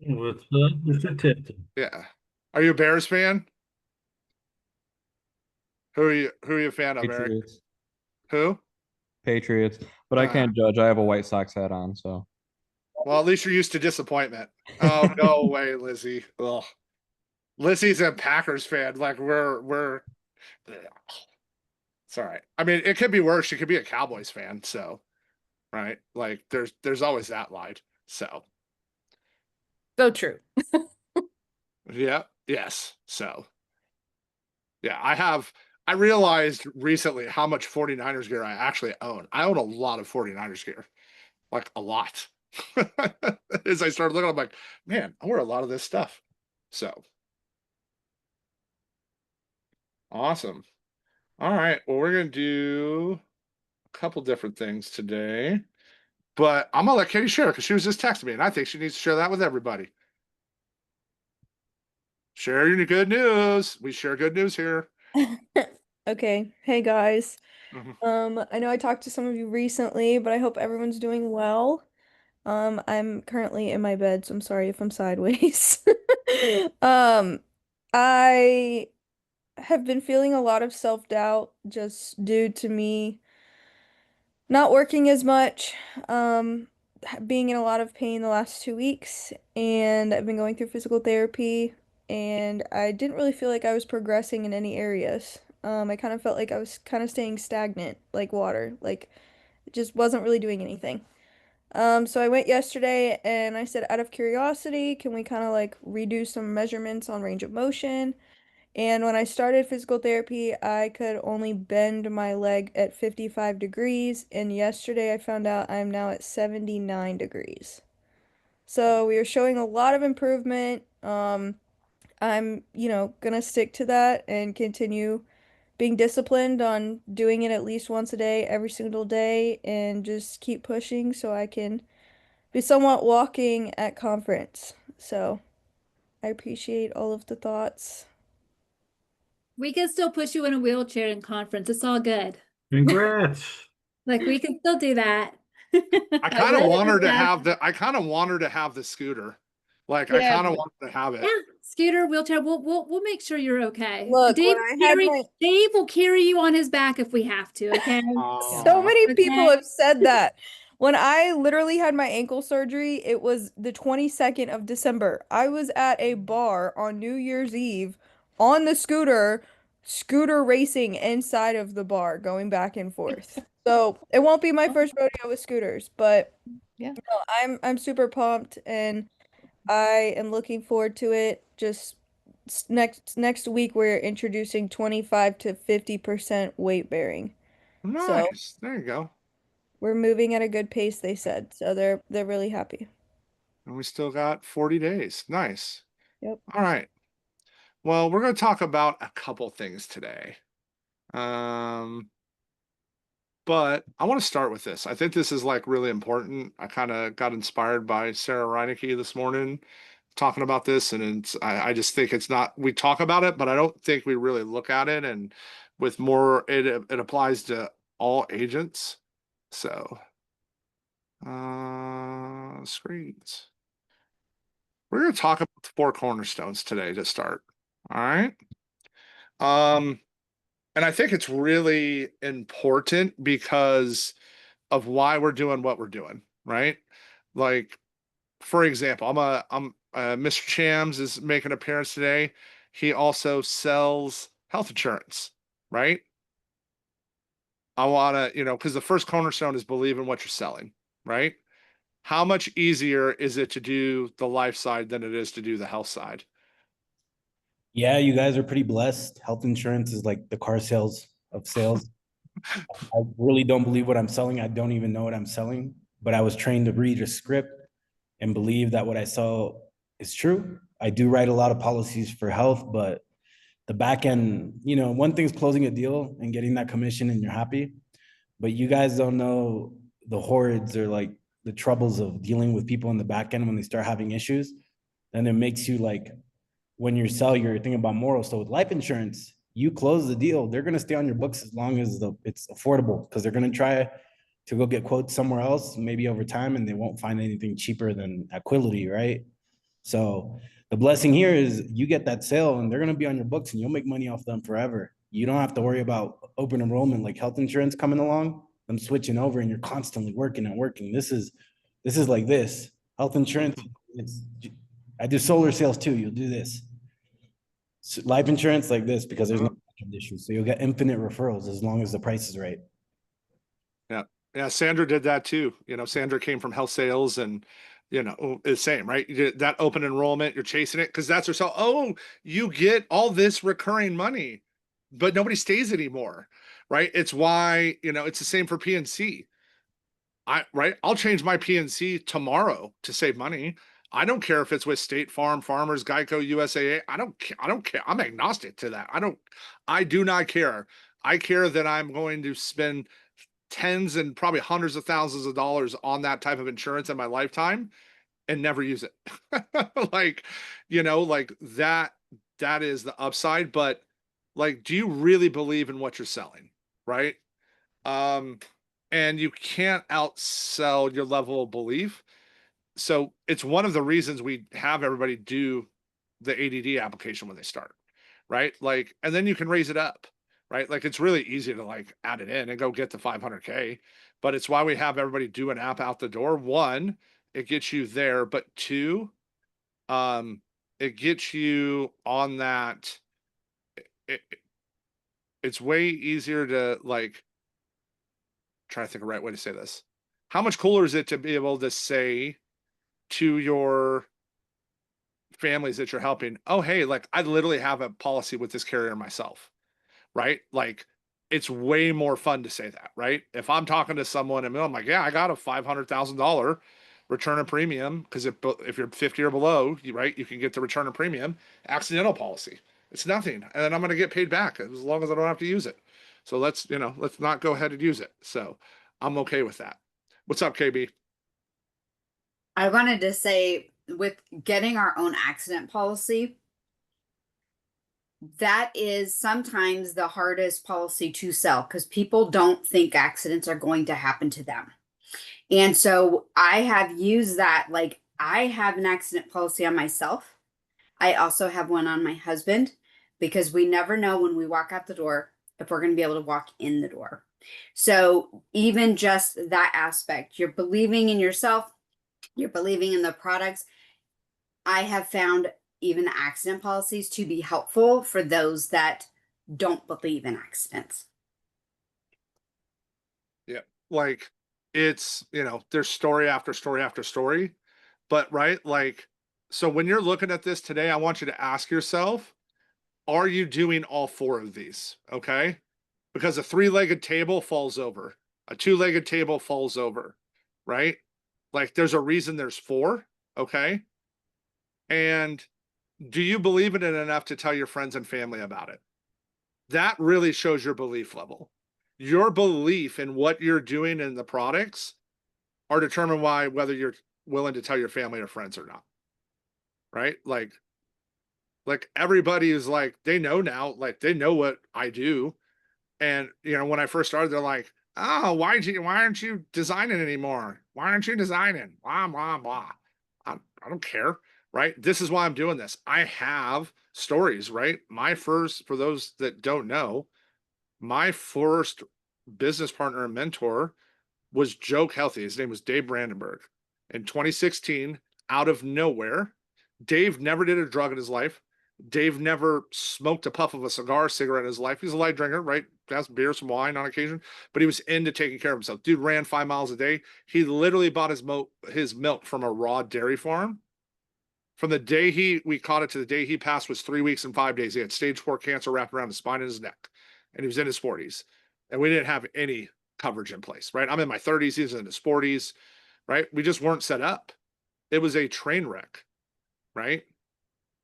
With Mr. Tipton. Yeah. Are you a Bears fan? Who are you a fan of, Eric? Patriots. Who? Patriots. But I Uh, can't judge. I have a White Sox hat on, so. well, at least you're used to disappointment. Oh, no way, Lizzie. Ugh. Lizzie's a Packers fan. Like we're it's all right. I mean, it could be worse. She could be a Cowboys fan, so right? Like there's always that line. So So true. yeah, yes. So yeah, I realized recently how much 49ers gear I actually own. I own a lot of 49ers gear. Like a lot. As I started looking, I'm like, man, I wear a lot of this stuff. So awesome. All right. Well, we're gonna do a couple different things today, but I'm gonna let Katie share because she was just texting me, and I think she needs to share that with everybody. Share your good news. We share good news here. Okay. Hey guys. Mhm. I know I talked to some of you recently, but I hope everyone's doing well. I'm currently in my bed, so I'm sorry if I'm sideways. Um, I have been feeling a lot of self-doubt just due to me not working as much, being in a lot of pain the last 2 weeks, and I've been going through physical therapy, and I didn't really feel like I was progressing in any areas. I kind of felt like I was kind of staying stagnant, like water, like it just wasn't really doing anything. So I went yesterday and I said, out of curiosity, can we kind of like redo some measurements on range of motion? And when I started physical therapy, I could only bend my leg at 55 degrees. And yesterday I found out I'm now at 79 degrees. So we are showing a lot of improvement. I'm, gonna stick to that and continue being disciplined on doing it at least once a day, every single day, and just keep pushing so I can be somewhat walking at conference. So I appreciate all of the thoughts. We can still push you in a wheelchair in conference. It's all good. Congrats. Like we can still do that. I I kind of love want her to that. have the. I kind of want her to have the scooter. Like I Yeah, kind of want her to have Yeah, it. scooter, wheelchair. We'll make sure you're okay. look, when I had my Dave will carry you on his back if we have to, okay? so Uh, many people Okay. have said that. When I literally had my ankle surgery, it was the 22nd of December. I was at a bar on New Year's Eve on the scooter racing inside of the bar, going back and forth. So it won't be my first rodeo with scooters, but Yeah. no, I'm super pumped and I am looking forward to it. Just next week we're introducing 25 to 50% weight bearing. So nice. There you go. we're moving at a good pace, they said. So they're really happy. And we still got 40 days. Nice. Yep. All right. Well, we're going to talk about a couple things today. Um, but I want to start with this. I think this is like really important. I kind of got inspired by Sarah Reinecke this morning talking about this, and I just think it's not we talk about it, but I don't think we really look at it. And with more, it applies to all agents. So, screens. We're going to talk about the four cornerstones today to start. All right. Um, and I think it's really important because of why we're doing what we're doing, right? Like, for example, Mr. Chams is making an appearance today. He also sells health insurance, right? I want to, because the first cornerstone is believe in what you're selling, right? How much easier is it to do the life side than it is to do the health side? Yeah, you guys are pretty blessed. Health insurance is like the car sales of sales. I really don't believe what I'm selling. I don't even know what I'm selling, but I was trained to read a script and believe that what I sell is true. I do write a lot of policies for health, but the back end, one thing's closing a deal and getting that commission and you're happy, but you guys don't know the hordes or like the troubles of dealing with people in the back end when they start having issues. Then it makes you like when you sell, you're thinking about morals. So with life insurance, you close the deal, they're going to stay on your books as long as it's affordable because they're going to try to go get quotes somewhere else, maybe over time, and they won't find anything cheaper than Aquility, right? So the blessing here is you get that sale and they're going to be on your books and you'll make money off them forever. You don't have to worry about open enrollment like health insurance coming along, them switching over, and you're constantly working and working. This is like this. Health insurance, I do solar sales too. You'll do this. Life insurance like this because there's no issues. So you'll get infinite referrals as long as the price is right. Yeah, Sandra did that too. You know, Sandra came from health sales and, you know, it's same, right? You get that open enrollment, you're chasing it because that's herself. Oh, you get all this recurring money, but nobody stays anymore, right? It's why, you know, it's the same for PNC. I'll change my PNC tomorrow to save money. I don't care if it's with State Farm, Farmers, Geico, USAA. I don't care. I'm agnostic to that. I do not care. I care that I'm going to spend tens and probably hundreds of thousands of dollars on that type of insurance in my lifetime and never use it. Like, you know, like that is the upside, but like, do you really believe in what you're selling? Right. And you can't outsell your level of belief. So it's one of the reasons we have everybody do the ADD application when they start, right? Like, and then you can raise it up, right? Like, it's really easy to like add it in and go get the 500K, but it's why we have everybody do an app out the door. One, it gets you there, but two, it gets you on that. It's way easier to like, try to think of the right way to say this. How much cooler is it to be able to say to your families that you're helping, oh, hey, like I literally have a policy with this carrier myself, right? Like it's way more fun to say that, right? If I'm talking to someone and I'm like, yeah, I got a $500,000 return of premium because if you're 50 or below, right, you can get the return of premium accidental policy. It's nothing, and then I'm going to get paid back as long as I don't have to use it. So let's not go ahead and use it. So I'm okay with that. What's up, KB? I wanted to say with getting our own accident policy, that is sometimes the hardest policy to sell because people don't think accidents are going to happen to them. And so I have used that. Like I have an accident policy on myself. I also have one on my husband because we never know when we walk out the door if we're going to be able to walk in the door. So even just that aspect, you're believing in yourself, you're believing in the products. I have found even accident policies to be helpful for those that don't believe in accidents. Yeah. Like it's, there's story after story after story, but right. Like, so when you're looking at this today, I want you to ask yourself, are you doing all four of these? Okay. Because a 3-legged table falls over, a 2-legged table falls over, right? Like there's a reason there's 4. Okay. And do you believe in it enough to tell your friends and family about it? That really shows your belief level. Your belief in what you're doing in the products are determined by whether you're willing to tell your family or friends or not. Right? Like everybody is like, they know now, like they know what I do. And when I first started, they're like, oh, why aren't you designing anymore? Why aren't you designing? Blah, blah, blah. I don't care. Right? This is why I'm doing this. I have stories, right? For those that don't know, my first business partner and mentor was Joke Healthy. His name was Dave Brandenburg. In 2016, out of nowhere, Dave never did a drug in his life. Dave never smoked a puff of a cigarette in his life. He's a light drinker, right? Has beer, some wine on occasion, but he was into taking care of himself. Dude ran 5 miles a day. He literally bought his milk from a raw dairy farm. From the day we caught it to the day he passed was 3 weeks and 5 days. He had stage 4 cancer wrapped around his spine and his neck, and he was in his 40s. And we didn't have any coverage in place, right? I'm in my 30s, he's in his 40s, right? We just weren't set up. It was a train wreck, right?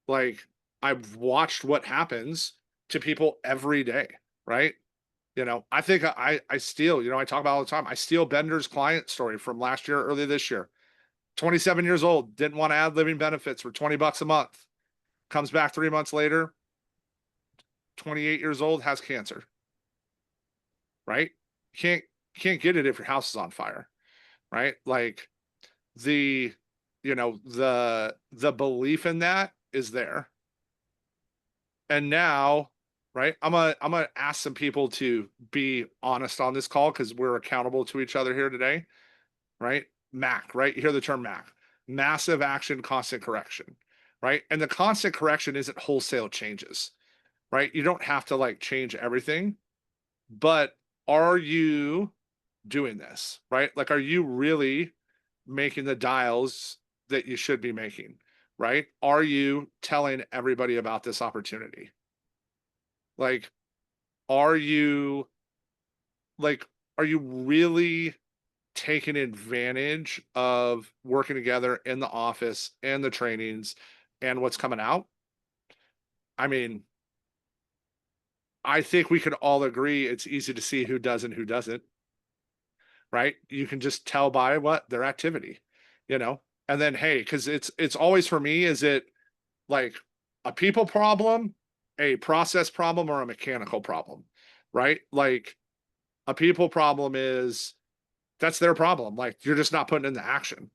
Like I've watched what happens to people every day, right? I think I steal, I talk about all the time. I steal Bender's client story from last year, early this year. 27 years old, didn't want to add living benefits for $20 a month. Comes back 3 months later, 28 years old, has cancer. Right? Can't get it if your house is on fire. Right? Like you know, the belief in that is there. And now, right, I'm gonna ask some people to be honest on this call because we're accountable to each other here today, right? MAC, right? You hear the term MAC, massive action, constant correction, right? And the constant correction isn't wholesale changes, right? You don't have to like change everything, but are you doing this, right? Like, are you really making the dials that you should be making, right? Are you telling everybody about this opportunity? Like, are you like, are you really taking advantage of working together in the office and the trainings and what's coming out? I mean, I think we could all agree it's easy to see who does and who doesn't, right? You can just tell by what their activity, you know? And then hey, because it's always for me, is it like a people problem, a process problem, or a mechanical problem, right? Like a people problem is that's their problem. Like you're just not putting in the action,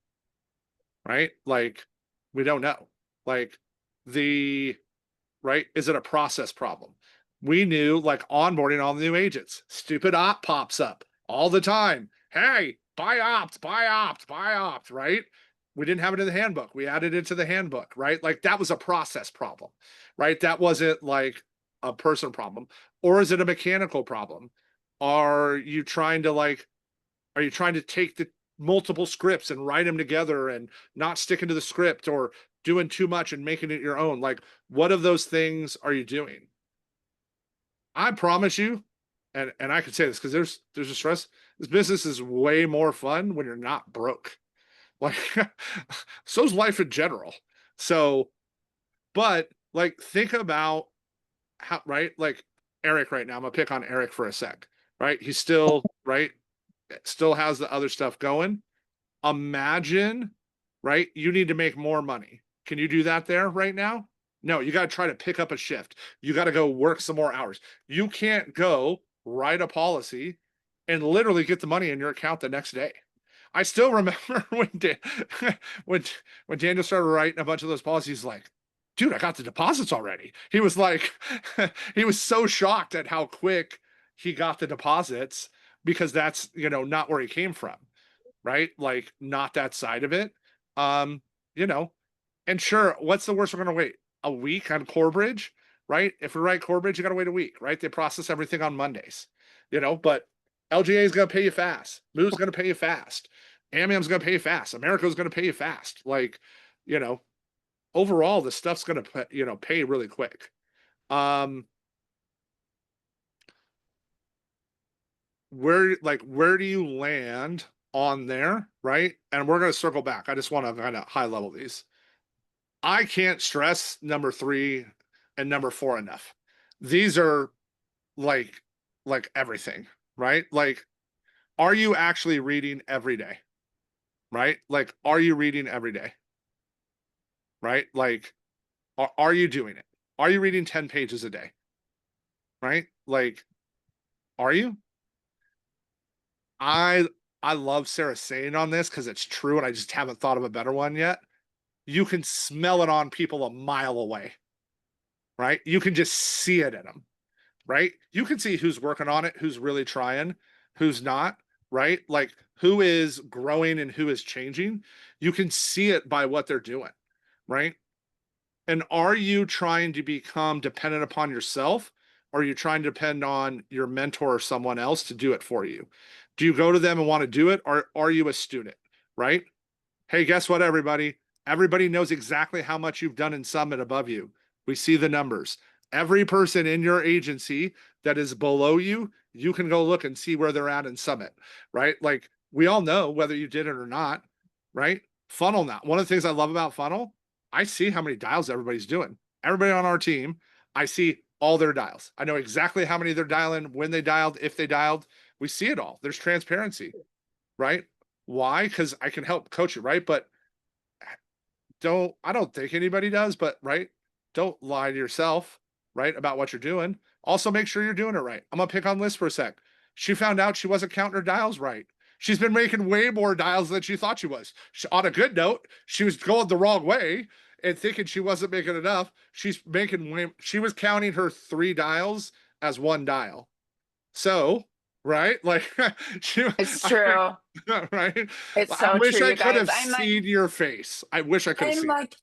right? Like we don't know. Like the right, is it a process problem? We knew like onboarding all the new agents, stupid opt pops up all the time. Hey, buy opt, buy opt, buy opt, right? We didn't have it in the handbook. We added it to the handbook, right? Like that was a process problem, right? That wasn't like a person problem. Or is it a mechanical problem? Are you trying to like, are you trying to take the multiple scripts and write them together and not sticking to the script, or doing too much and making it your own? Like, what of those things are you doing? I promise you, and I can say this because there's a stress. This business is way more fun when you're not broke. Like, so's life in general. So, but like, think about how, right? Like Eric right now, I'm gonna pick on Eric for a sec, right? He's still, right? Still has the other stuff going. Imagine, right? You need to make more money. Can you do that there right now? No, you got to try to pick up a shift. You got to go work some more hours. You can't go write a policy and literally get the money in your account the next day. I still remember when when Daniel started writing a bunch of those policies, like, dude, I got the deposits already. He was like, he was so shocked at how quick he got the deposits because that's, you know, not where he came from, right? Like not that side of it. You know, and sure, what's the worst we're gonna wait? A week on Corebridge, right? If we write Corebridge, you gotta wait a week, right? They process everything on Mondays, you know, but LGA is gonna pay you fast. Move's gonna pay you fast. Amiam's gonna pay you fast. America's gonna pay you fast. Like, you know, overall, the stuff's gonna you know, pay really quick. Where do you land on there, right? And we're going to circle back. I just want to kind of high level these. I can't stress number 3 and number 4 enough. These are like everything, right? Like, are you actually reading every day? Right? Like, are you reading every day? Right? Like, are you doing it? Are you reading 10 pages a day? Right? Like, are you? I love Sarah saying on this because it's true, and I just haven't thought of a better one yet. You can smell it on people a mile away, right? You can just see it in them, right? You can see who's working on it, who's really trying, who's not, right? Like who is growing and who is changing. You can see it by what they're doing, right? And are you trying to become dependent upon yourself? Or are you trying to depend on your mentor or someone else to do it for you? Do you go to them and want to do it? Or are you a student, right? Hey, guess what, everybody? Everybody knows exactly how much you've done in Summit above you. We see the numbers. Every person in your agency that is below you, you can go look and see where they're at in Summit, right? Like we all know whether you did it or not, right? Funnel now. One of the things I love about Funnel, I see how many dials everybody's doing. Everybody on our team, I see all their dials. I know exactly how many they're dialing, when they dialed, if they dialed. We see it all. There's transparency, right? Why? Because I can help coach you, right? But I don't think anybody does, but right, don't lie to yourself, right, about what you're doing. Also make sure you're doing it right. I'm gonna pick on Liz for a sec. She found out she wasn't counting her dials right. She's been making way more dials than she thought she was. On a good note, she was going the wrong way and thinking she wasn't making enough. She was counting her 3 dials as 1 dial. So, right? Like, It's true. right? It's I so wish true, I you could guys. have seen your face. I wish I could have I'm seen. like,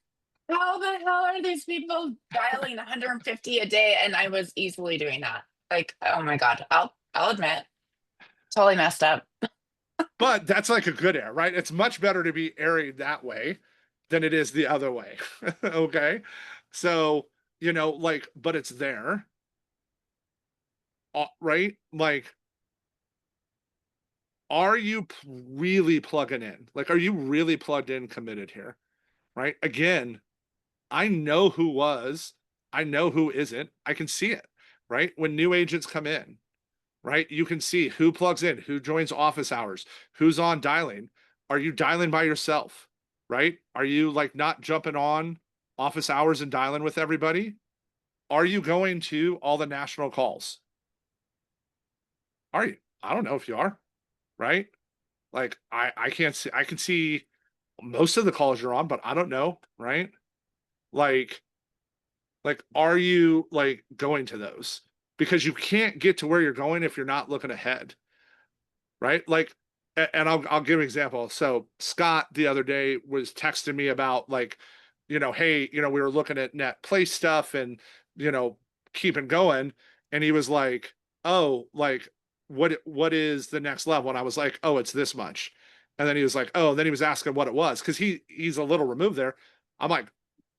how the hell are these people dialing 150 a day? And I was easily doing that. Like, oh my God, I'll admit, totally messed up. But that's like a good air, right? It's much better to be airing that way than it is the other way. Okay. So, like, but it's there. Right? Like, are you really plugging in? Like, are you really plugged in, committed here? Right? Again, I know who was, I know who isn't. I can see it, right? When new agents come in, right? You can see who plugs in, who joins office hours, who's on dialing. Are you dialing by yourself, right? Are you like not jumping on office hours and dialing with everybody? Are you going to all the national calls? Are you? I don't know if you are, right? Like I can't see, I can see most of the calls you're on, but I don't know, right? Like are you like going to those? Because you can't get to where you're going if you're not looking ahead, right? Like, and I'll give an example. So Scott the other day was texting me about like, hey, we were looking at net play stuff and keeping going, and he was like, oh, like what is the next level? And I was like, oh, it's this much. And then he was like, oh, then he was asking what it was because he's a little removed there. I'm like,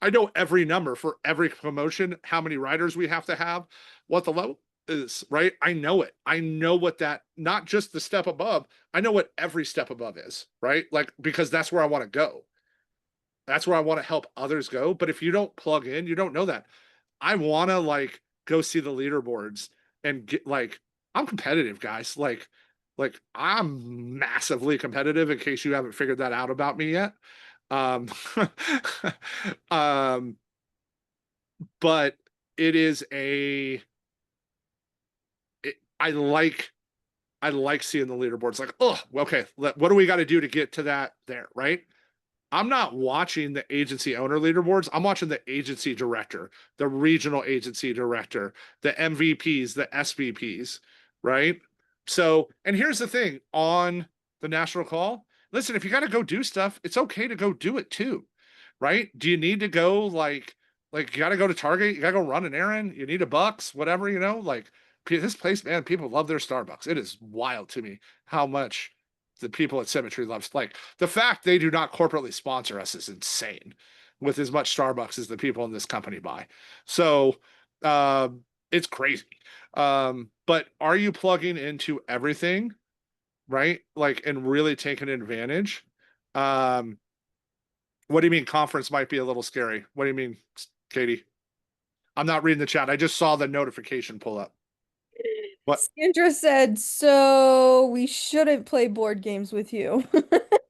I know every number for every promotion, how many riders we have to have, what the level is, right? I know it. I know what that, not just the step above, I know what every step above is, right? Like, because that's where I want to go. That's where I want to help others go. But if you don't plug in, you don't know that. I want to like go see the leaderboards and get like, I'm competitive, guys. Like I'm massively competitive in case you haven't figured that out about me yet. Um, um, but it is I like seeing the leaderboards. Like, oh, okay, what do we got to do to get to that there, right? I'm not watching the agency owner leaderboards. I'm watching the agency director, the regional agency director, the MVPs, the SVPs, right? So, and here's the thing on the national call. Listen, if you got to go do stuff, it's okay to go do it too, right? Do you need to go like you got to go to Target, you got to go run an errand, you need a Bucks, whatever, like this place, man, people love their Starbucks. It is wild to me how much the people at Symmetry loves. Like the fact they do not corporately sponsor us is insane with as much Starbucks as the people in this company buy. So it's crazy. But are you plugging into everything, right? Like, and really taking advantage? What do you mean conference might be a little scary? What do you mean, Katie? I'm not reading the chat. I just saw the notification pull up. What? Sandra said, so we shouldn't play board games with you.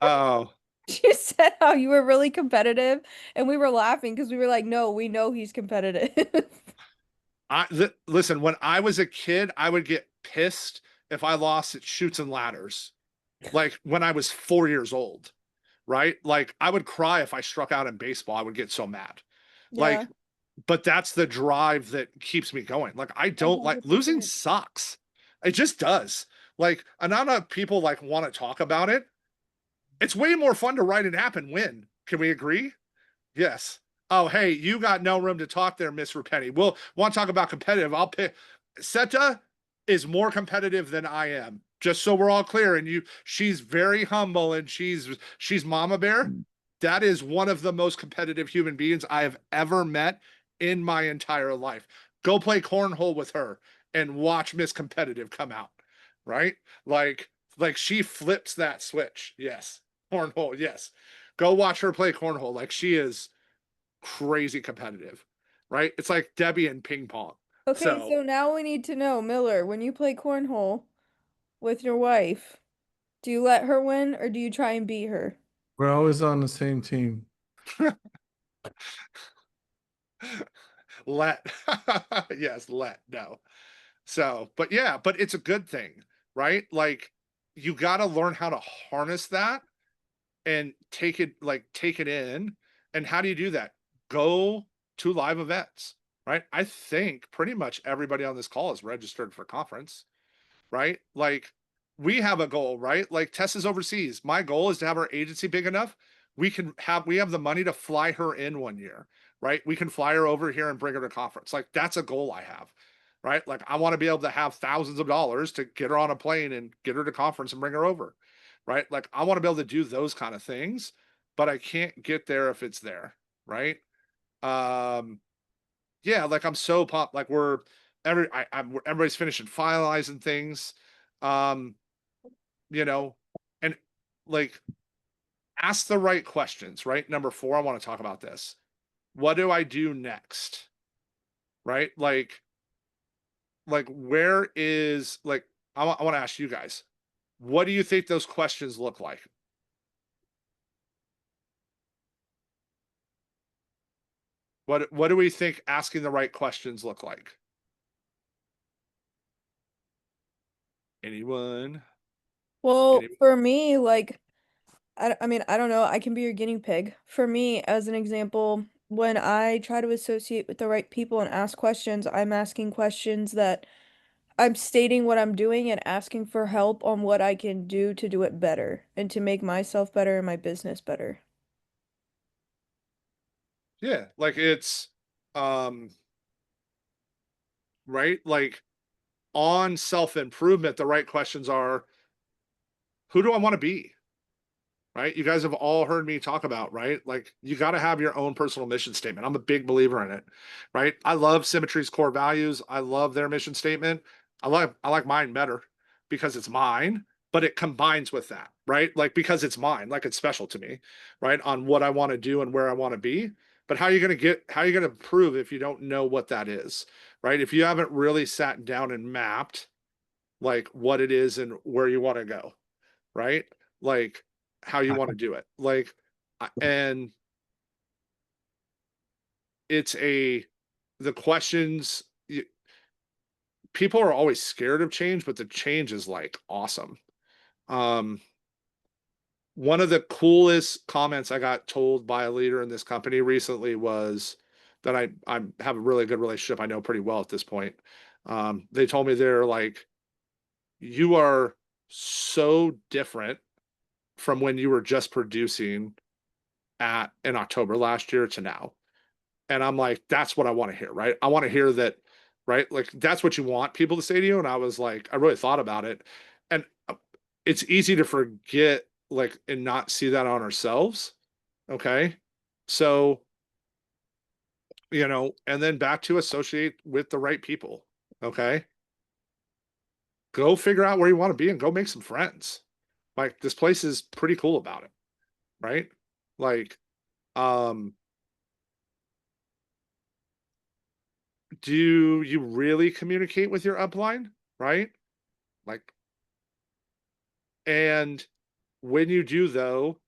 Oh. She said how you were really competitive, and we were laughing because we were like, no, we know he's competitive. Listen, when I was a kid, I would get pissed if I lost at Chutes and Ladders. Like when I was 4 years old, right? Like I would cry if I struck out in baseball. I would get so mad. Like, Yeah. but that's the drive that keeps me going. Like I don't like losing 100%. sucks. It just does. Like, and not enough people like want to talk about it. It's way more fun to write an app and win. Can we agree? Yes. Oh, hey, you got no room to talk there, Miss Repenny. We'll want to talk about competitive. I'll pick. Seta is more competitive than I am. Just so we're all clear. And she's very humble and she's Mama Bear. That is one of the most competitive human beings I have ever met in my entire life. Go play cornhole with her and watch Miss Competitive come out. Right? Like she flips that switch. Yes. Cornhole. Yes. Go watch her play cornhole. Like she is crazy competitive, right? It's like Debbie and ping pong. Okay, so now we need to know, Miller, when you play cornhole with your wife, do you let her win or do you try and beat her? We're always on the same team. Yes, no. So, but yeah, but it's a good thing, right? Like you got to learn how to harness that and take it in. And how do you do that? Go to live events, right? I think pretty much everybody on this call is registered for conference, right? Like we have a goal, right? Like Tess is overseas. My goal is to have our agency big enough. We have the money to fly her in one year, right? We can fly her over here and bring her to conference. Like that's a goal I have, right? Like I want to be able to have thousands of dollars to get her on a plane and get her to conference and bring her over, right? Like I want to be able to do those kind of things, but I can't get there if it's there, right? Yeah, like I'm so pumped. Like everybody's finishing finalizing things. Um, you know, and like ask the right questions, right? Number 4, I want to talk about this. What do I do next? Right? Like where is like I want to ask you guys, what do you think those questions look like? What do we think asking the right questions look like? Anyone? Well, Any- for me, like, I mean, I don't know. I can be your guinea pig. For me, as an example, when I try to associate with the right people and ask questions, I'm asking questions that I'm stating what I'm doing and asking for help on what I can do to do it better and to make myself better and my business better. Yeah, like it's right? Like on self-improvement, the right questions are, who do I want to be? Right? You guys have all heard me talk about, right? Like you got to have your own personal mission statement. I'm a big believer in it, right? I love Symmetry's core values. I love their mission statement. I like mine better because it's mine, but it combines with that, right? Like because it's mine, like it's special to me, right? On what I want to do and where I want to be. But how are you going to prove if you don't know what that is, right? If you haven't really sat down and mapped like what it is and where you want to go, right? Like how you want to do it. Like, and it's the questions, people are always scared of change, but the change is like awesome. Um, one of the coolest comments I got told by a leader in this company recently was that I have a really good relationship. I know pretty well at this point. They told me they're like, you are so different from when you were just producing in October last year to now. And I'm like, that's what I want to hear, right? I want to hear that, right? Like that's what you want people to say to you. And I was like, I really thought about it. And it's easy to forget like and not see that on ourselves. Okay. So, and then back to associate with the right people. Okay. Go figure out where you want to be and go make some friends. Like this place is pretty cool about it. Right. Like, do you really communicate with your upline? Right. Like, and when you do though,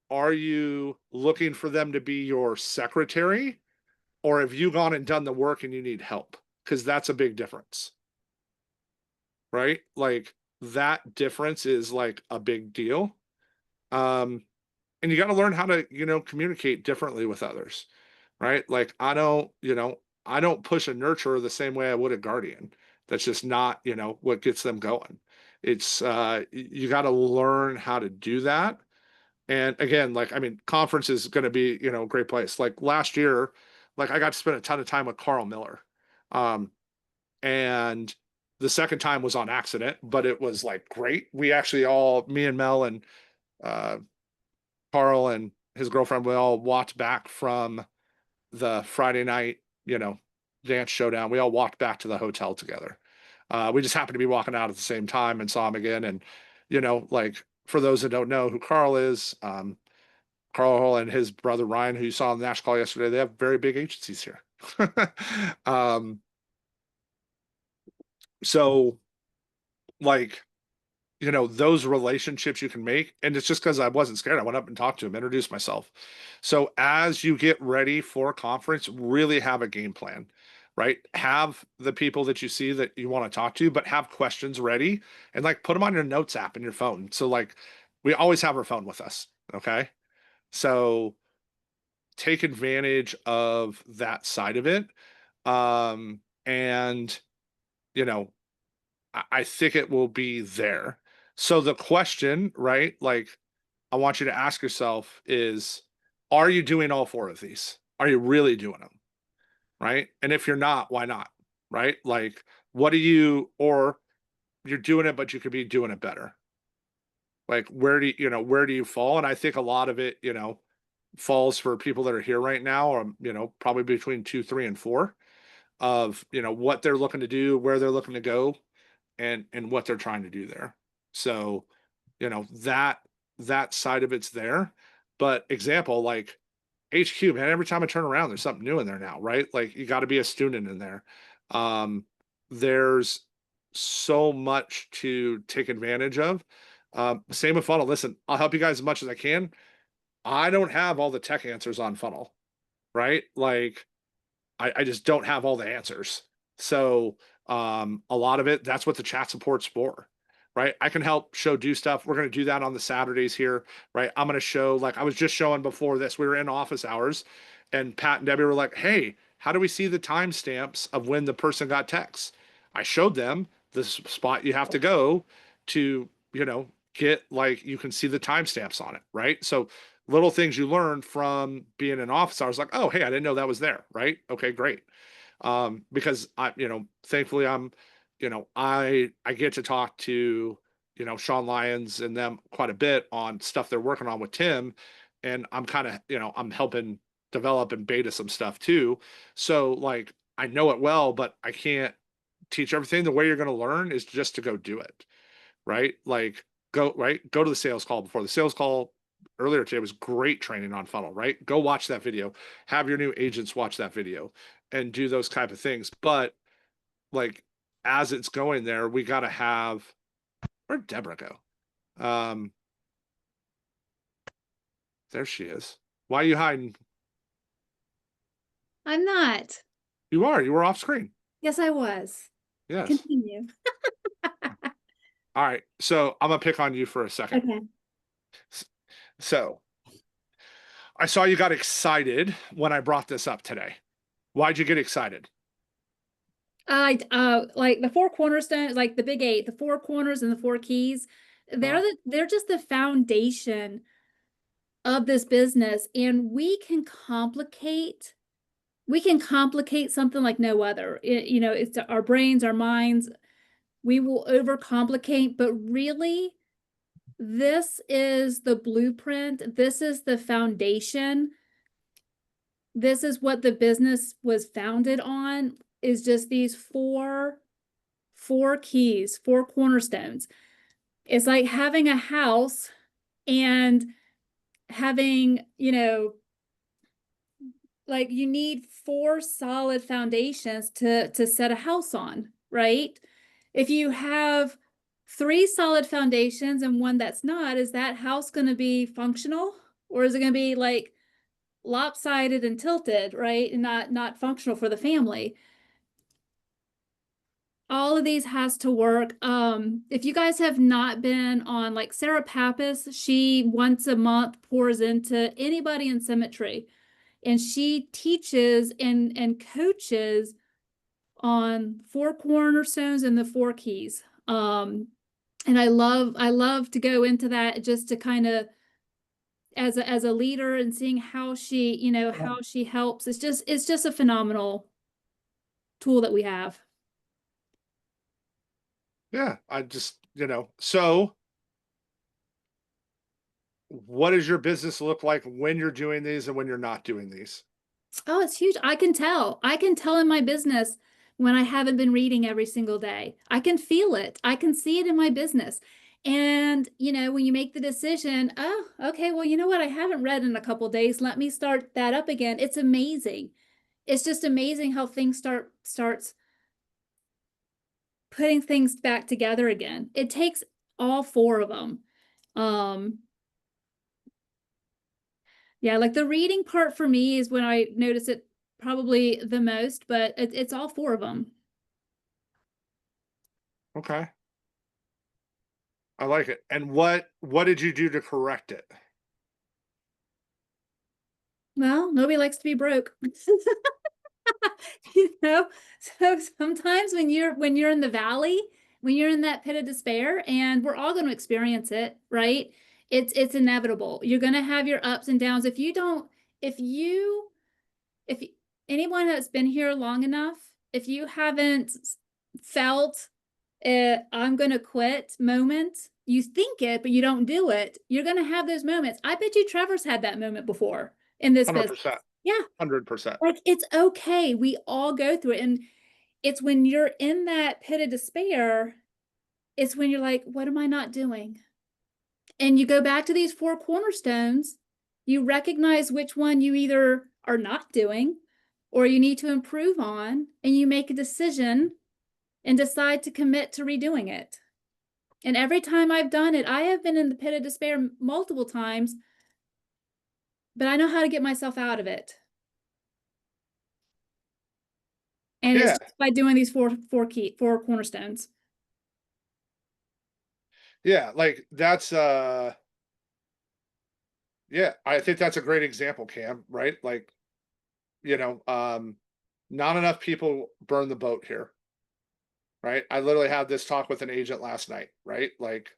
are you looking for them to be your secretary or have you gone and done the work and you need help? Because that's a big difference. Right? Like that difference is like a big deal. And you got to learn how to, communicate differently with others. Right? Like I don't push a nurturer the same way I would a guardian. That's just not, what gets them going. It's you got to learn how to do that. And again, like, I mean, conference is going to be, a great place. Like last year, like I got to spend a ton of time with Carl Miller. And the second time was on accident, but it was like great. We actually me and Mel and uh, Carl and his girlfriend, we all walked back from the Friday night, dance showdown. We all walked back to the hotel together. We just happened to be walking out at the same time and saw him again. And, like for those that don't know who Carl is, Carl and his brother Ryan, who you saw on the Nash call yesterday, they have very big agencies here. So like, those relationships you can make. And it's just because I wasn't scared. I went up and talked to him, introduced myself. So as you get ready for a conference, really have a game plan. right? Have the people that you see that you want to talk to, but have questions ready and like put them on your notes app in your phone. So like we always have our phone with us. Okay. So take advantage of that side of it. And you know, I think it will be there. So the question, right? Like I want you to ask yourself is, are you doing all four of these? Are you really doing them? Right. And if you're not, why not? Right. Like, what do you, or you're doing it, but you could be doing it better. Like, where do you, where do you fall? And I think a lot of it, falls for people that are here right now, or, probably between 2, 3, and 4 of, what they're looking to do, where they're looking to go, and what they're trying to do there. So, that side of it's there. But example, like HQ, man, every time I turn around, there's something new in there now, right? Like you got to be a student in there. There's so much to take advantage of. Same with funnel. Listen, I'll help you guys as much as I can. I don't have all the tech answers on funnel, right? Like I just don't have all the answers. So a lot of it, that's what the chat support's for, right? I can help do stuff. We're going to do that on the Saturdays here, right? I'm going to show, like I was just showing before this, we were in office hours and Pat and Debbie were like, hey, how do we see the timestamps of when the person got texts? I showed them the spot you have to go to, get like, you can see the timestamps on it, right? So little things you learn from being in office hours, like, oh, hey, I didn't know that was there, right? Okay, great. Because I, thankfully I get to talk to, Sean Lyons and them quite a bit on stuff they're working on with Tim. And I'm kind of, I'm helping develop and beta some stuff too. So like, I know it well, but I can't teach everything. The way you're going to learn is just to go do it. Right. Like go to the sales call before the sales call earlier today was great training on funnel, right? Go watch that video, have your new agents watch that video and do those type of things. But like, as it's going there, we got to have, where'd Deborah go? There she is. Why are you hiding? I'm not. You were off screen. Yes, I was. Yes. Continue. All right. So I'm going to pick on you for a second. Okay. So I saw you got excited when I brought this up today. Why'd you get excited? Like the 4 cornerstones, like the big 8, the 4 corners and the 4 keys. They're just the foundation of this business, and we can complicate something like no other. It's our brains, our minds. We will overcomplicate, but really, this is the blueprint. This is the foundation. This is what the business was founded on, is just these four keys, 4 cornerstones. It's like having a house and having, like you need 4 solid foundations to set a house on, right? If you have 3 solid foundations and one that's not, is that house going to be functional, or is it going to be like lopsided and tilted, right? And not functional for the family? All of these has to work. If you guys have not been on, like Sarah Pappas, she once a month pours into anybody in Symmetry, and she teaches and coaches on 4 cornerstones and the 4 keys. And I love to go into that, just to kind of, as a leader, and seeing how she, how she helps. It's just a phenomenal tool that we have. Yeah, I just, so what does your business look like when you're doing these and when you're not doing these? Oh, it's huge. I can tell in my business when I haven't been reading every single day. I can feel it. I can see it in my business. And, when you make the decision, oh, okay, well, you know what? I haven't read in a couple days. Let me start that up again. It's amazing. It's just amazing how things starts putting things back together again. It takes all 4 of them. Yeah, like the reading part for me is when I notice it probably the most, but it's all four of them. Okay. I like it. And what did you do to correct it? Well, nobody likes to be broke. So sometimes when you're in the valley, when you're in that pit of despair, and we're all going to experience it, right? It's inevitable. You're going to have your ups and downs. If anyone that's been here long enough, if you haven't felt I'm going to quit moment, you think it, but you don't do it, you're going to have those moments. I bet you Trevor's had that moment before in this business. 100%. Yeah. 100%. Like, it's okay. We all go through it. And it's when you're in that pit of despair, it's when you're like, what am I not doing? And you go back to these four cornerstones, you recognize which one you either are not doing or you need to improve on, and you make a decision and decide to commit to redoing it. And every time I've done it, I have been in the pit of despair multiple times, but I know how to get myself out of it. And Yeah. it's just by doing these four cornerstones. Yeah, like that's yeah, I think that's a great example, Cam, right? Like, not enough people burn the boat here. Right? I literally had this talk with an agent last night, right? Like,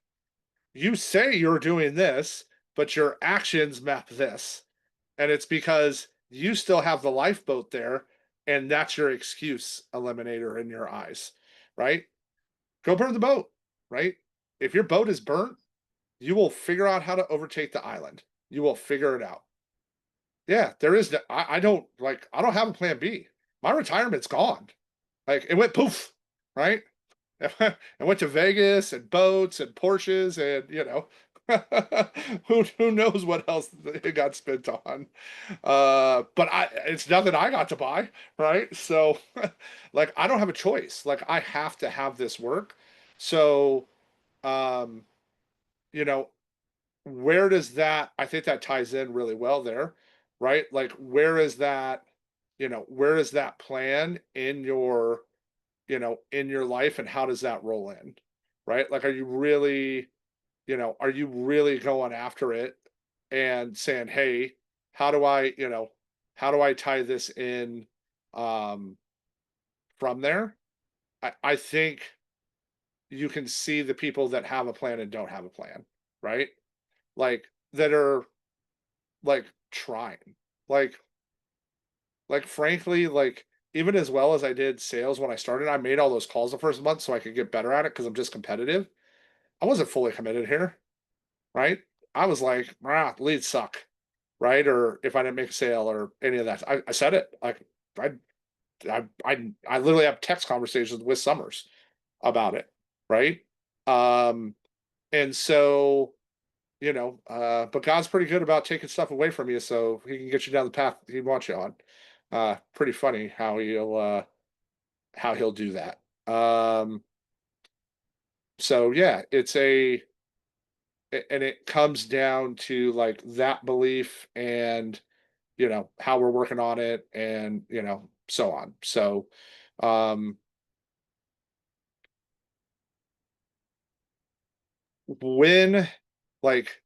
you say you're doing this, but your actions map this. And it's because you still have the lifeboat there, and that's your excuse eliminator in your eyes, right? Go burn the boat, right? If your boat is burnt, you will figure out how to overtake the island. You will figure it out. Yeah, there is. I don't have a plan B. My retirement's gone. Like, it went poof, right? I went to Vegas and boats and Porsches and who knows what else it got spent on. But it's nothing I got to buy, right? So like, I don't have a choice. Like, I have to have this work. So um, you know, where does that, I think that ties in really well there, right? Like, where is that, where is that plan in your life, and how does that roll in? Right? Like, are you really going after it and saying, hey, how do I tie this in from there? I think you can see the people that have a plan and don't have a plan, right? Like, that are like trying. Like frankly, like, even as well as I did sales when I started, I made all those calls the first month so I could get better at it because I'm just competitive. I wasn't fully committed here, right? I was like, leads suck, right? Or if I didn't make a sale or any of that, I said it. Like, I, I literally have text conversations with Summers about it, right? And so, but God's pretty good about taking stuff away from you so he can get you down the path he wants you on. Pretty funny how he'll do that. So yeah, and it comes down to like that belief and how we're working on it and so on. So um when like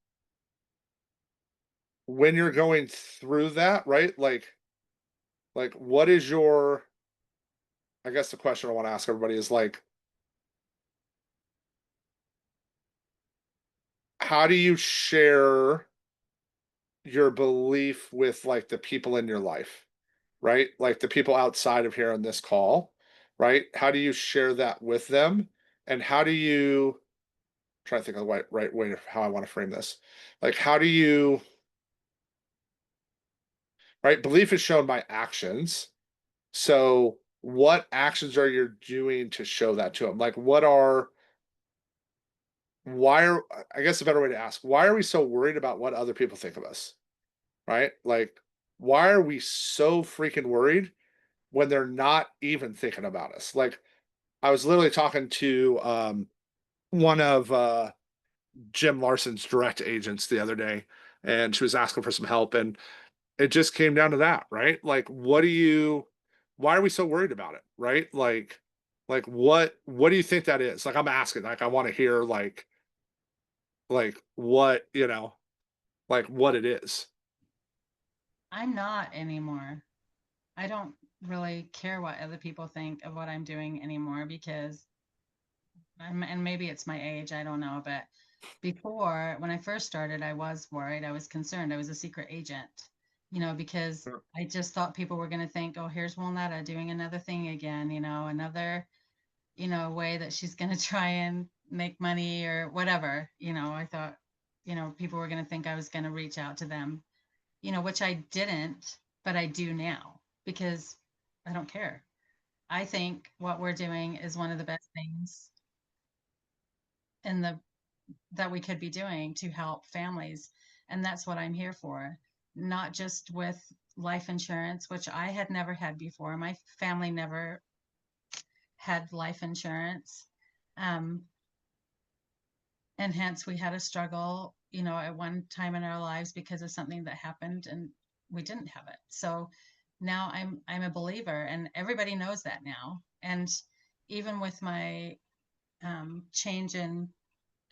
when you're going through that, right? Like what is your, I guess the question I want to ask everybody is like, how do you share your belief with like the people in your life, right? Like the people outside of here on this call, right? How do you share that with them? And how do you try to think of the right way of how I want to frame this? Like, how do you, right? Belief is shown by actions. So what actions are you doing to show that to them? Like, I guess a better way to ask, why are we so worried about what other people think of us? Right? Like, why are we so freaking worried when they're not even thinking about us? Like, I was literally talking to one of Jim Larson's direct agents the other day, and she was asking for some help, and it just came down to that, right? Like, why are we so worried about it, right? Like what do you think that is? Like, I'm asking, like, I want to hear like what, like what it is. I'm not anymore. I don't really care what other people think of what I'm doing anymore because and maybe it's my age, I don't know, but before when I first started, I was worried, I was concerned, I was a secret agent, because Sure. I just thought people were going to think, oh, here's Walnetta doing another thing again, another, way that she's going to try and make money or whatever. I thought, people were going to think I was going to reach out to them, which I didn't, but I do now because I don't care. I think what we're doing is one of the best things in that we could be doing to help families. And that's what I'm here for, not just with life insurance, which I had never had before. My family never had life insurance. And hence we had a struggle, at one time in our lives because of something that happened and we didn't have it. So now I'm a believer and everybody knows that now. And even with my change in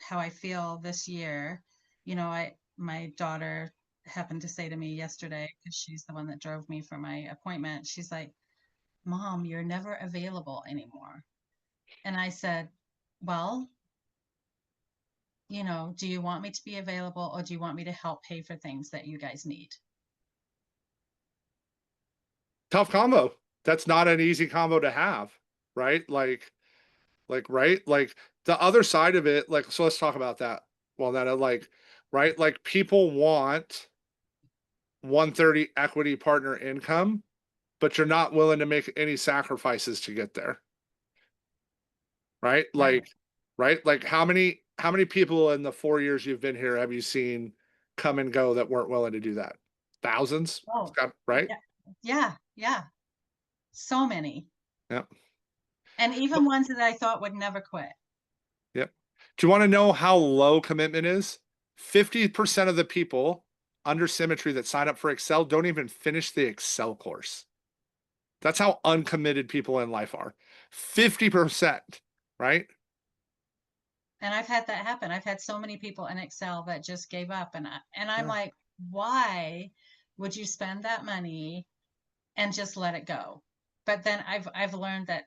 how I feel this year, my daughter happened to say to me yesterday, because she's the one that drove me for my appointment, she's like, Mom, you're never available anymore. And I said, well, do you want me to be available or do you want me to help pay for things that you guys need? Tough combo. That's not an easy combo to have, right? Right? Like the other side of it, like, so let's talk about that. Well, that right? Like people want 130 equity partner income, but you're not willing to make any sacrifices to get there. Right? Like, right? Like how many people in the 4 years you've been here have you seen come and go that weren't willing to do that? Thousands? Oh, right? Yeah. So many. Yep. And even ones that I thought would never quit. Yep. Do you want to know how low commitment is? 50% of the people under Symmetry that sign up for Excel don't even finish the Excel course. That's how uncommitted people in life are. 50%, right? And I've had that happen. I've had so many people in Excel that just gave up and I'm Yeah. like, why would you spend that money and just let it go? But then I've learned that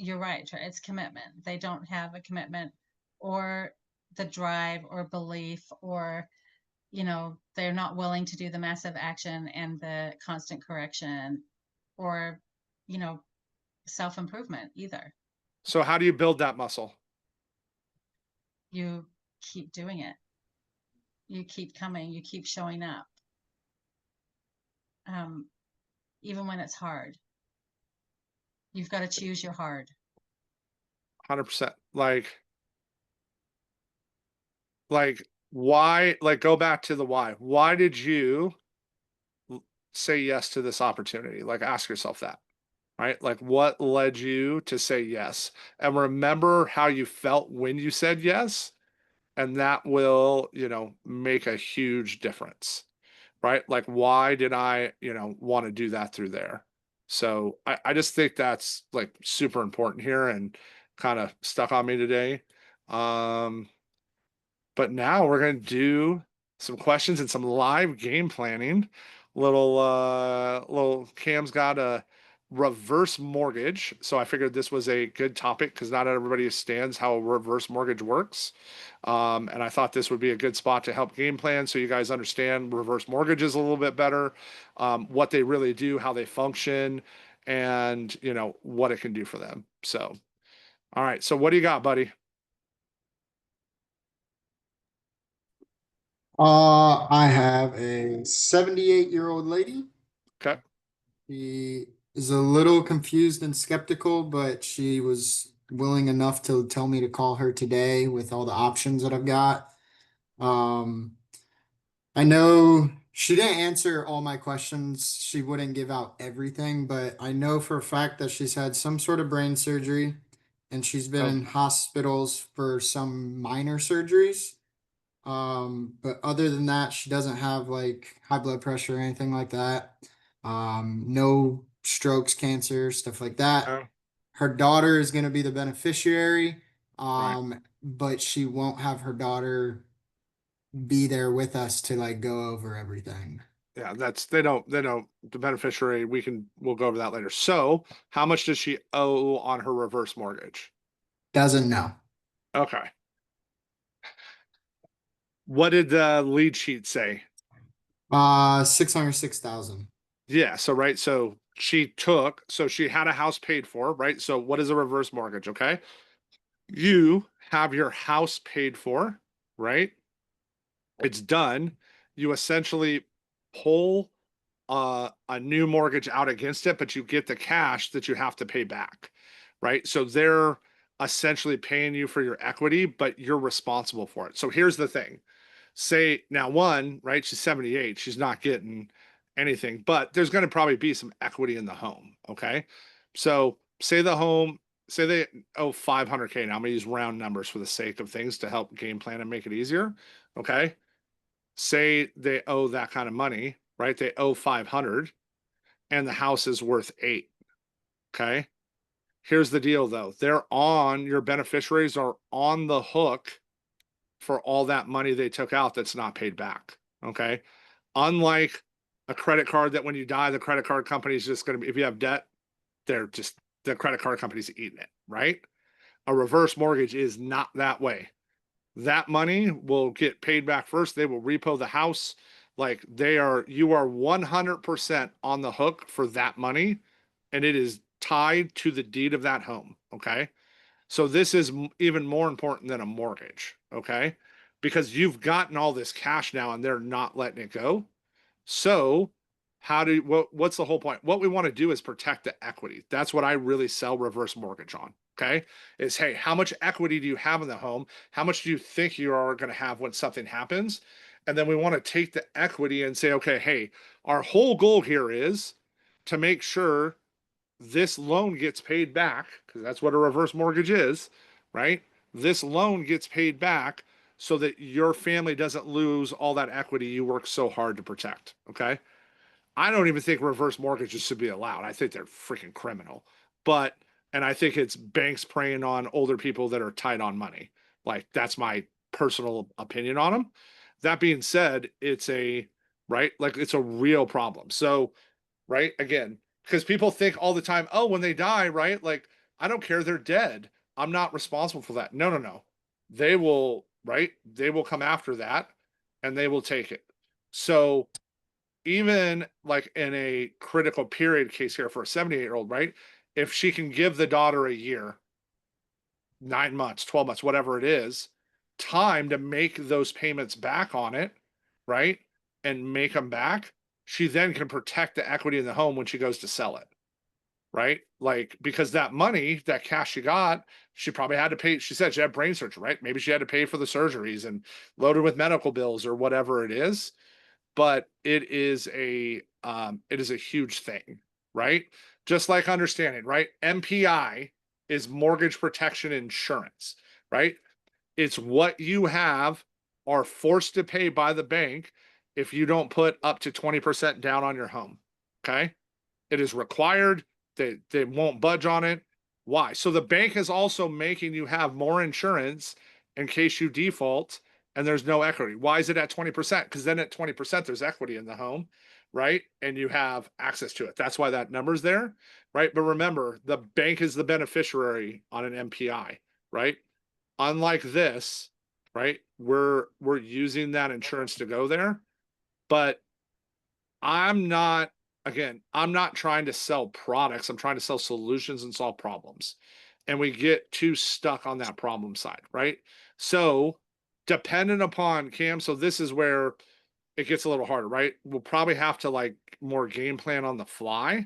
you're right, it's commitment. They don't have a commitment or the drive or belief or they're not willing to do the massive action and the constant correction or self-improvement either. So how do you build that muscle? You keep doing it, you keep coming, you keep showing up, even when it's hard. You've got to choose your hard. 100%. Like why, like go back to the why did you say yes to this opportunity? Like ask yourself that, right? Like what led you to say yes, and remember how you felt when you said yes, and that will make a huge difference, right? Like why did I want to do that through there? So I just think that's like super important here and kind of stuck on me today. But now we're going to do some questions and some live game planning. Little Cam's got a reverse mortgage. So I figured this was a good topic because not everybody understands how a reverse mortgage works. And I thought this would be a good spot to help game plan so you guys understand reverse mortgages a little bit better, what they really do, how they function, and what it can do for them. So, all right. So what do you got, buddy? I have a 78-year-old lady. Okay. She is a little confused and skeptical, but she was willing enough to tell me to call her today with all the options that I've got. I know she didn't answer all my questions. She wouldn't give out everything, but I know for a fact that she's had some sort of brain surgery and she's been Oh. in hospitals for some minor surgeries. But other than that, she doesn't have like high blood pressure or anything like that. No strokes, cancer, stuff like that. Oh, Her daughter is going to be the beneficiary. Right. But she won't have her daughter be there with us to like go over everything. yeah, they don't the beneficiary, we'll go over that later. So how much does she owe on her reverse mortgage? Doesn't know. Okay. What did the lead sheet say? 606,000. Yeah, so right, so she had a house paid for, right? So what is a reverse mortgage? Okay. You have your house paid for, right? It's done. You essentially pull a new mortgage out against it, but you get the cash that you have to pay back, right? So they're essentially paying you for your equity, but you're responsible for it. So here's the thing. Say now one, right? She's 78. She's not getting anything, but there's going to probably be some equity in the home. Okay. So say they owe 500K. Now I'm going to use round numbers for the sake of things to help game plan and make it easier. Okay. Say they owe that kind of money, right? They owe 500 and the house is worth 8. Okay. Here's the deal though. Your beneficiaries are on the hook for all that money they took out that's not paid back. Okay. Unlike a credit card that when you die, the credit card company is just going to be, if you have debt, the credit card company's eating it, right? A reverse mortgage is not that way. That money will get paid back first. They will repo the house. Like you are 100% on the hook for that money. And it is tied to the deed of that home. Okay. So this is even more important than a mortgage, okay? Because you've gotten all this cash now and they're not letting it go. So what's the whole point? What we want to do is protect the equity. That's what I really sell reverse mortgage on, okay? Is hey, how much equity do you have in the home? How much do you think you are going to have when something happens? And then we want to take the equity and say, okay, hey, our whole goal here is to make sure this loan gets paid back, because that's what a reverse mortgage is, right? This loan gets paid back so that your family doesn't lose all that equity you work so hard to protect. Okay. I don't even think reverse mortgages should be allowed. I think they're freaking criminal. And I think it's banks preying on older people that are tight on money. Like that's my personal opinion on them. That being said, it's a real problem. So, right, again, because people think all the time, oh, when they die, right? Like, I don't care, they're dead. I'm not responsible for that. No, no, no. They will, right? They will come after that and they will take it. So, even like in a critical period case here for a 78-year-old, right? If she can give the daughter a year, 9 months, 12 months, whatever it is, time to make those payments back on it, right? And make them back, she then can protect the equity in the home when she goes to sell it, right? Like, because that money, that cash she got, she probably had to pay. She said she had brain surgery, right? Maybe she had to pay for the surgeries and loaded with medical bills or whatever it is. But it is a huge thing, right? Just like understanding, right? MPI is mortgage protection insurance, right? It's what you are forced to pay by the bank if you don't put up to 20% down on your home. Okay. It is required. They won't budge on it. Why? So the bank is also making you have more insurance in case you default and there's no equity. Why is it at 20%? Because then at 20%, there's equity in the home, right? And you have access to it. That's why that number's there, right? But remember, the bank is the beneficiary on an MPI, right? Unlike this, right? We're using that insurance to go there, but I'm not trying to sell products. I'm trying to sell solutions and solve problems. And we get too stuck on that problem side, right? So dependent upon Cam, so this is where it gets a little harder, right? We'll probably have to like more game plan on the fly.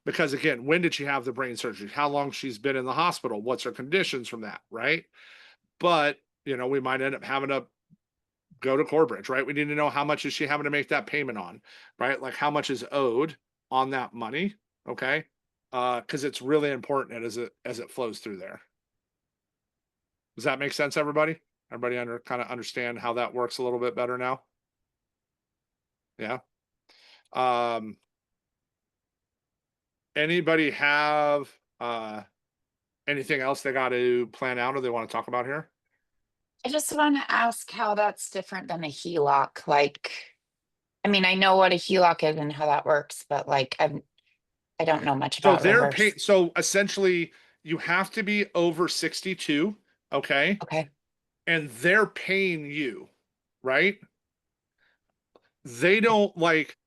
Because again, when did she have the brain surgery? How long she's been in the hospital? What's her conditions from that, right? But we might end up having to go to Corbridge, right? We need to know how much is she having to make that payment on, right? Like how much is owed on that money, okay? Because it's really important as it flows through there. Does that make sense, everybody? Everybody kind of understand how that works a little bit better now? Yeah. Anybody have anything else they got to plan out or they want to talk about here? I just want to ask how that's different than a HELOC. Like, I mean, I know what a HELOC is and how that works, but like, I don't know much So about reverse. so essentially you have to be over 62, okay? Okay. And they're paying you, right? They don't like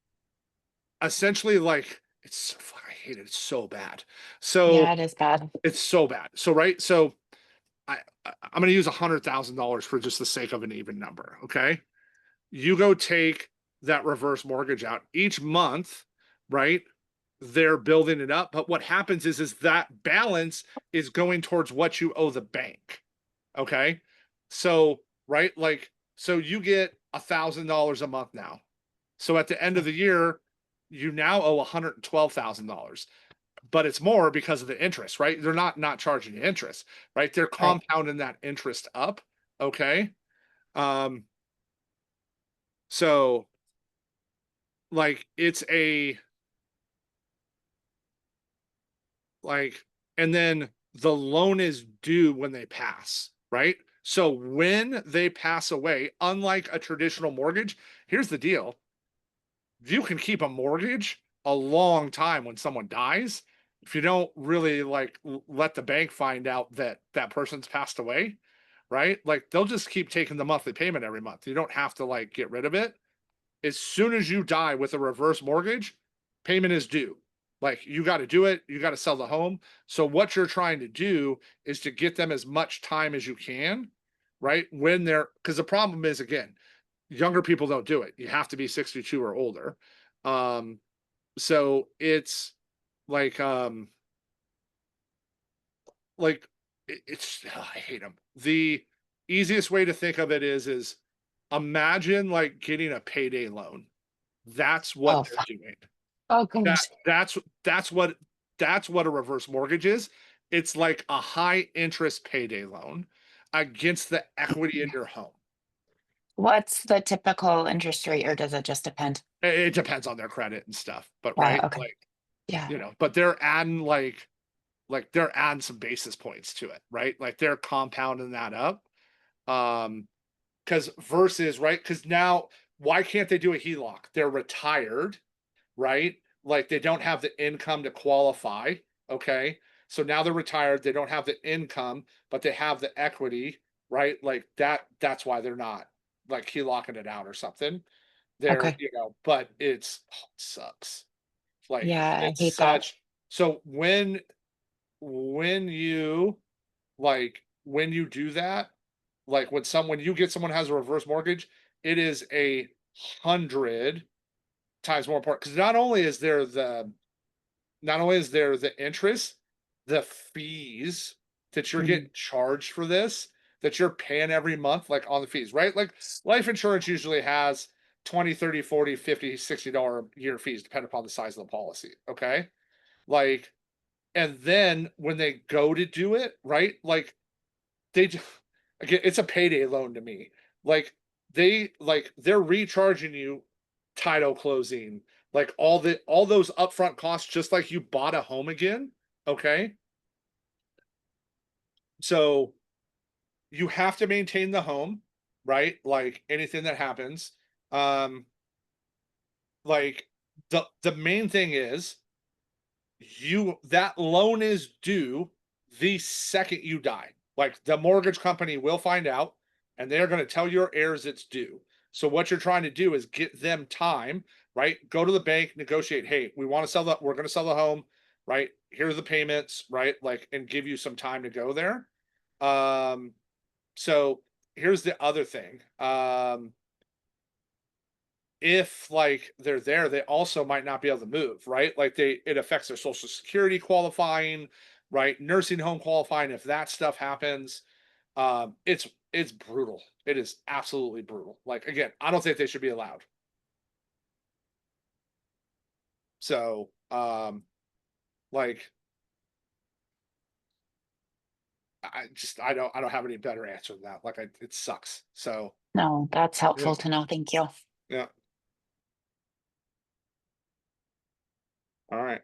essentially like I hate it. It's so bad. So Yeah, it is bad. it's so bad. So right. So I'm going to use $100,000 for just the sake of an even number. Okay. You go take that reverse mortgage out each month, right? They're building it up. But what happens is that balance is going towards what you owe the bank. Okay. So, right. Like, so you get $1,000 a month now. So at the end of the year, you now owe $112,000, but it's more because of the interest, right? They're not charging you interest, right? They're compounding that interest up. Okay. So like it's and then the loan is due when they pass, right? So when they pass away, unlike a traditional mortgage, here's the deal. You can keep a mortgage a long time when someone dies. If you don't really like let the bank find out that that person's passed away, right? Like they'll just keep taking the monthly payment every month. You don't have to like get rid of it. As soon as you die with a reverse mortgage, payment is due. Like you got to do it, you got to sell the home. So what you're trying to do is to get them as much time as you can, right? When they're because the problem is again, younger people don't do it. You have to be 62 or older. So it's like it's I hate them. The easiest way to think of it is imagine like getting a payday loan. That's what Oh, they're doing. oh gosh. That's what a reverse mortgage is. It's like a high interest payday loan against the equity in your home. What's the typical interest rate, or does it just depend? It depends on their credit and stuff, but Yeah, right, okay. like Yeah. but they're adding they're adding some basis points to it, right? Like they're compounding that up. Because versus right, because now why can't they do a HELOC? They're retired, right? Like they don't have the income to qualify. Okay. So now they're retired, they don't have the income, but they have the equity, right? Like that's why they're not like HELOCing it out or something. They're, Okay. but it sucks. Like Yeah, I it's hate that. such so when you when you do that, like when you get someone who has a reverse mortgage, it is 100 times more important because not only is there the interest, the fees that you're getting charged for this, that you're paying every month, like on the fees, right? Like life insurance usually has 20, 30, 40, 50, $60 year fees, depending upon the size of the policy. Okay. Like, and then when they go to do it, right? Like they just, again, it's a payday loan to me. Like they're recharging you title closing, like all those upfront costs, just like you bought a home again. Okay. So you have to maintain the home, right? Like anything that happens. Um, like the main thing is that loan is due the second you die. Like the mortgage company will find out and they're going to tell your heirs it's due. So what you're trying to do is get them time, right? Go to the bank, negotiate, hey, we're going to sell the home, right? Here's the payments, right? Like and give you some time to go there. So here's the other thing. If like they're there, they also might not be able to move, right? Like it affects their social security qualifying, right? Nursing home qualifying. If that stuff happens, it's brutal. It is absolutely brutal. Like again, I don't think they should be allowed. So like I don't have any better answer than that. Like it sucks. So No, that's helpful Yeah. to know. Thank you. yeah. All right.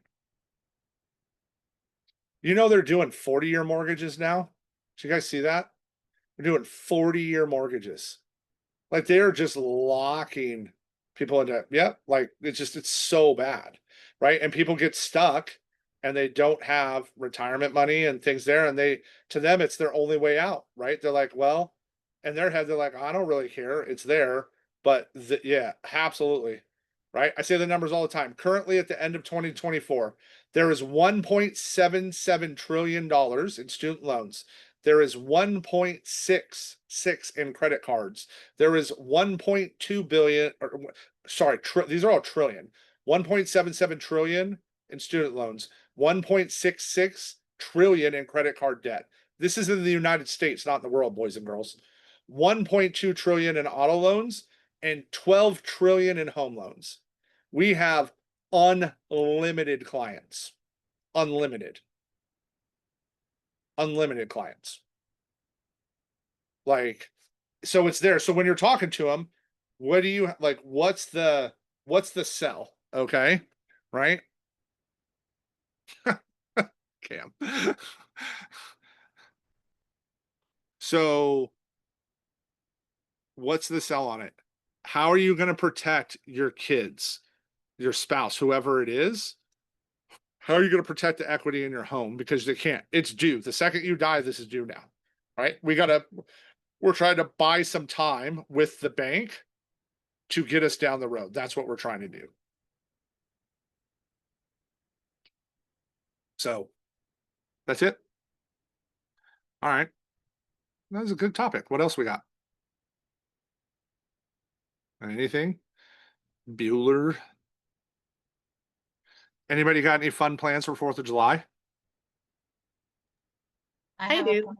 You know they're doing 40-year mortgages now. Did you guys see that? They're doing 40-year mortgages. Like they're just locking people into, yeah, like it's so bad, right? And people get stuck and they don't have retirement money and things there. And to them, it's their only way out, right? They're like, well, in their head, they're like, I don't really care. It's there. But yeah, absolutely. Right. I say the numbers all the time. Currently at the end of 2024, there is $1.77 trillion in student loans. There is 1.66 in credit cards. There is 1.2 billion, or sorry, these are all trillion. 1.77 trillion in student loans, 1.66 trillion in credit card debt. This is in the United States, not in the world, boys and girls. 1.2 trillion in auto loans and 12 trillion in home loans. We have unlimited clients. Unlimited clients. Like, so it's there. So when you're talking to them, what do you like? What's the sell? Okay. Right. Cam. So what's the sell on it? How are you going to protect your kids, your spouse, whoever it is? How are you going to protect the equity in your home? Because they can't. It's due. The second you die, this is due now. Right? We're trying to buy some time with the bank to get us down the road. That's what we're trying to do. So that's it. All right. That was a good topic. What else we got? Anything? Bueller? Anybody got any fun plans for 4th of July? I I have a do. fun